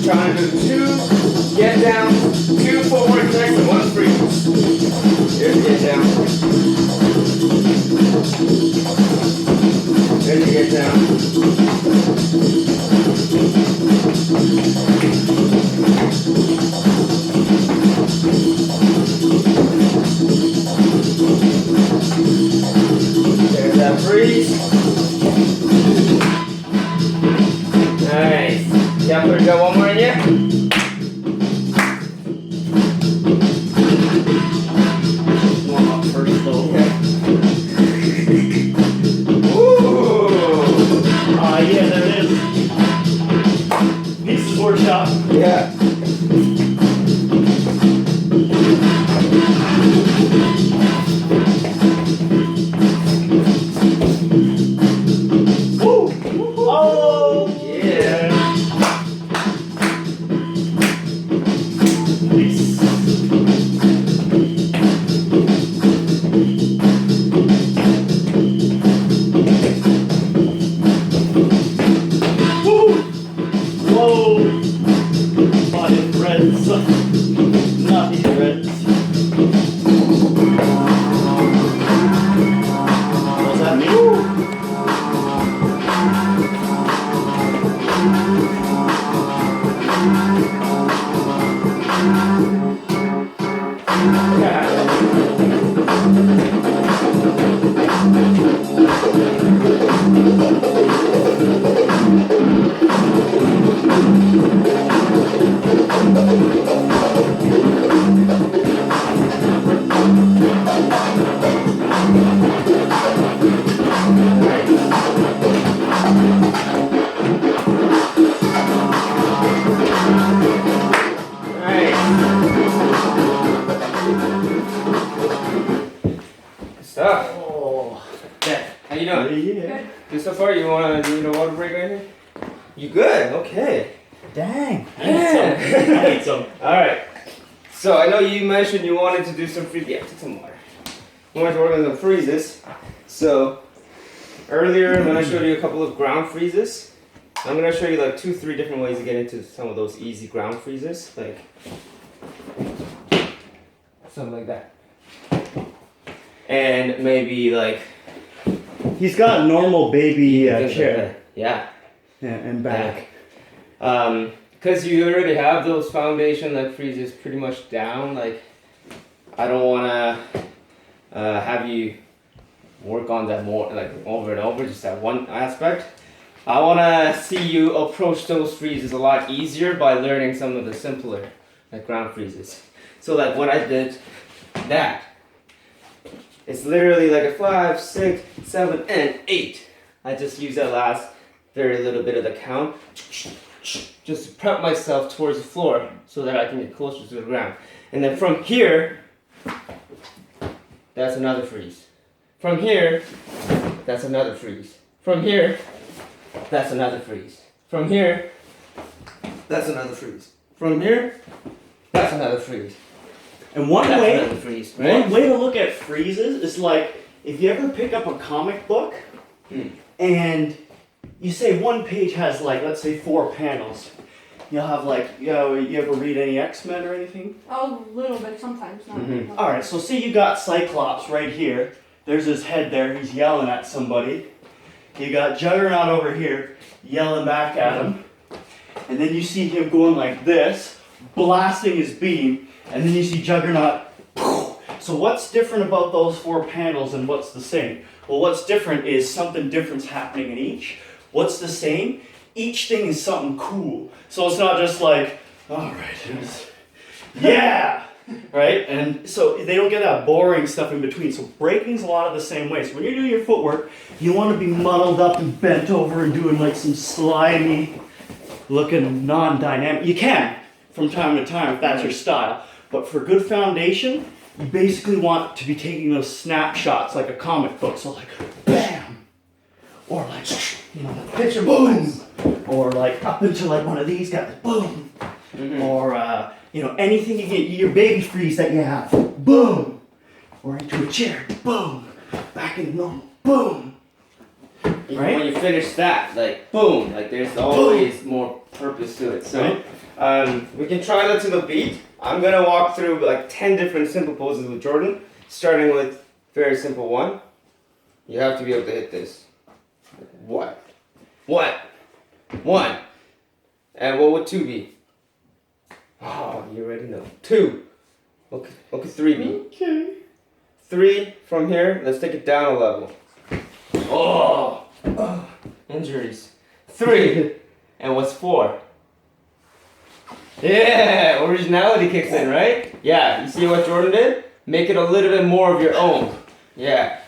Trying to do 2 get down, 2 forward kicks, and 1 freeze. There's get down. There's the get down. There's that freeze. Nice. Yeah, put it go one more in you. Warm up first though. Okay. Yeah, there it is. Pieces workshop. Yeah. Woo! Oh! Yeah. Nice. Woo! Whoa! Body threads. Not these threads. What does that mean? Stuff. Oh. Yeah. How you doing? Yeah. Good so far? You want to do a water break or anything? You good? Okay. Dang. I Yeah. need some. Alright. So I know you mentioned you wanted to do some freezes. Yeah, take some water. You wanted to work on some freezes. So earlier when I showed you a couple of ground freezes, I'm going to show you like 2-3 different ways to get into some of those easy ground freezes. Like something like that. And maybe like He's got a normal baby chair. Yeah. And back. Because you already have those foundation like freezes pretty much down. Like I don't want to have you work on that more like over and over, just that one aspect. I want to see you approach those freezes a lot easier by learning some of the simpler like ground freezes. So like what I did, that it's literally like a 5, 6, 7, and 8. I just use that last very little bit of the count just to prep myself towards the floor so that I can get closer to the ground. And then from here, that's another freeze. From here, that's another freeze. From here, that's another freeze. From here, that's another freeze. From here, that's another freeze. And one That's way, another freeze, right? one way to look at freezes is like if you ever pick up a comic book and you say one page has like, let's say 4 panels. You'll have like, you ever read any X-Men or anything? A little bit sometimes. Not Alright, so see you got Cyclops right here. There's his head there, he's yelling at somebody. You got Juggernaut over here, yelling back at him. And then you see him going like this, blasting his beam. And then you see Juggernaut. So what's different about those 4 panels and what's the same? Well, what's different is something different's happening in each. What's the same? Each thing is something cool. So it's not just like, alright, yeah, right? And so they don't get that boring stuff in between. So breaking's a lot of the same way. So when you're doing your footwork, you want to be muddled up and bent over and doing like some slimy looking non-dynamic. You can from time to time if that's your style. But for good foundation, you basically want to be taking those snapshots like a comic book. So like, bam, or like, pitch and boom, or like up into like one of these guys, boom, or anything you get, your baby freeze that you have, boom, or into a chair, boom, back into normal, boom. Even Right? when you finish that, like boom, like there's always more purpose to it. So we can try that to the beat. I'm gonna walk through like 10 different simple poses with Jordan, starting with very simple one. You have to be able to hit this. One. And what would 2 be? Oh, you already know. 2. What could 3 be? Okay. 3 from here. Let's take it down a level. Oh, injuries. 3. And what's 4? Yeah, originality kicks in, right? Yeah, you see what Jordan did? Make it a little bit more of your own. Yeah.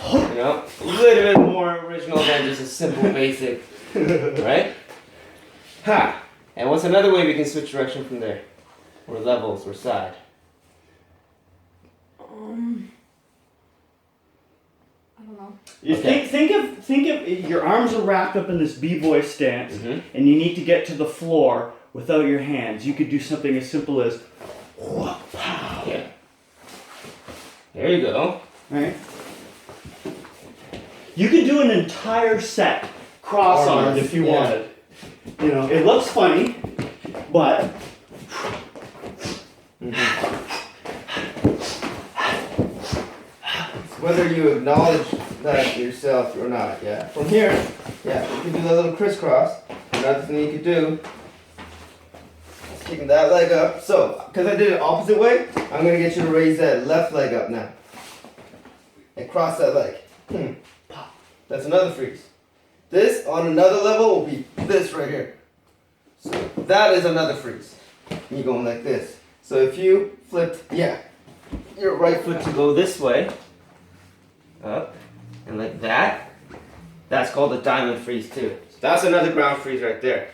You know, a little bit more original than just a simple basic, right? Ha! And what's another way we can switch direction from there? Or levels, or side? I don't know. You Okay. think of your arms are wrapped up in this b-boy stance, and you need to get to the floor without your hands. You could do something as simple as, Yeah. There you go. right? You could do an entire set cross-armed if you wanted. You know, it looks funny, but Whether you acknowledge that yourself or not, yeah. From here, yeah, you can do that little crisscross. Another thing you could do is kicking that leg up. So, because I did it opposite way, I'm going to get you to raise that left leg up now. And cross that leg. Pop. That's another freeze. This, on another level, will be this right here. So, that is another freeze. You're going like this. So if you flipped, your right foot to go this way, up, and like that, that's called a diamond freeze too. So that's another ground freeze right there.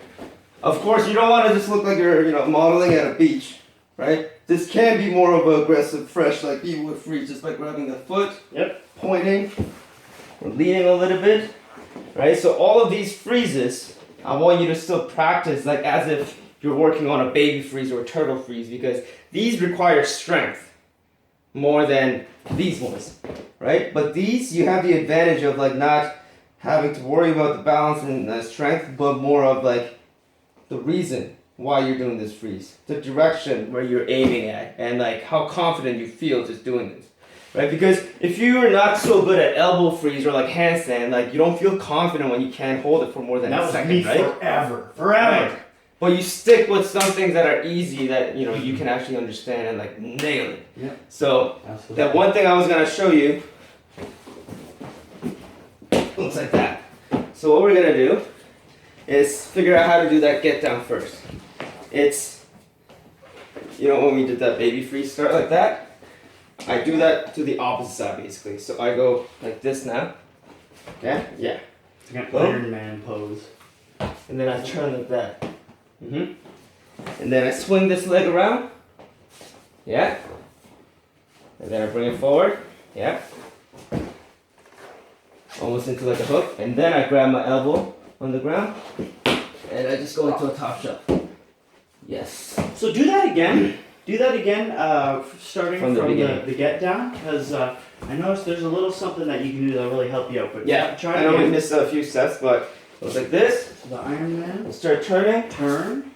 Of course, you don't want to just look like you're, modeling at a beach, right? This can be more of an aggressive, fresh, like people would freeze just by grabbing the foot, pointing, or leaning a little bit, right? So all of these freezes, I want you to still practice like as if you're working on a baby freeze or a turtle freeze, because these require strength more than these ones, right? But these, you have the advantage of like not having to worry about the balance and strength, but more of like the reason why you're doing this freeze, the direction where you're aiming at, and like how confident you feel just doing this, right? Because if you're not so good at elbow freeze or like handstand, like you don't feel confident when you can't hold it for more than a second, right? forever. Right. But you stick with some things that are easy that you can actually understand and like nail it. Yeah. So that one thing I was gonna show you looks like that. So what we're gonna do is figure out how to do that get down first. It's when we did that baby freeze start like that, I do that to the opposite side basically. So I go like this now. Okay? Yeah. It's like an Iron Man pose. And then I turn like that. And then I swing this leg around. Yeah. And then I bring it forward. Yeah. Almost into like a hook. And then I grab my elbow on the ground. And I just go into a top shot. Yes. So do that again. Do that again, starting From the beginning. the get down, because I noticed there's a little something that you can do that'll really help you out. But Yeah. try I it know we again. missed a few steps, but it was like this. The Iron Man. We'll start turning. Turn.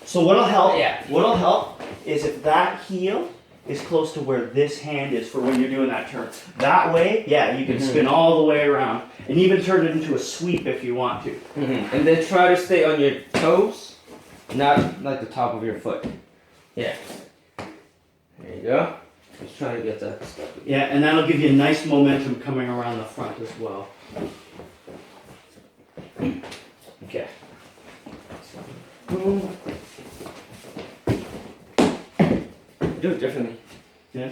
So what'll help? Yeah. What'll help is if that heel is close to where this hand is for when you're doing that turn. That way, you can spin all the way around and even turn it into a sweep if you want to. And then try to stay on your toes, not like the top of your foot. Yeah. There you go. Just trying to get that stuff. Yeah, and that'll give you a nice momentum coming around the front as well. Okay. Do it differently. Yeah.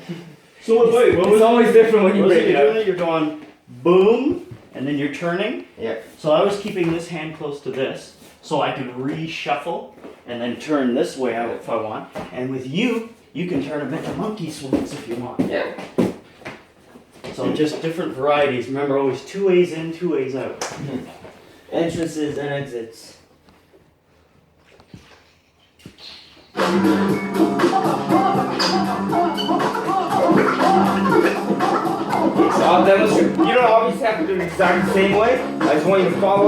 So wait, what was It's always different when you what was break it it you're up. doing? You're going boom, and then you're turning. Yeah. So I was keeping this hand close to this, so I can reshuffle and then turn this way out if I want. And with you, you can turn them into monkey swings if you want. Yeah. So just different varieties. Remember, always 2 ways in, 2 ways out. Entrances and exits. So I'll demonstrate. You don't obviously have to do it exactly the same way. I just want you to follow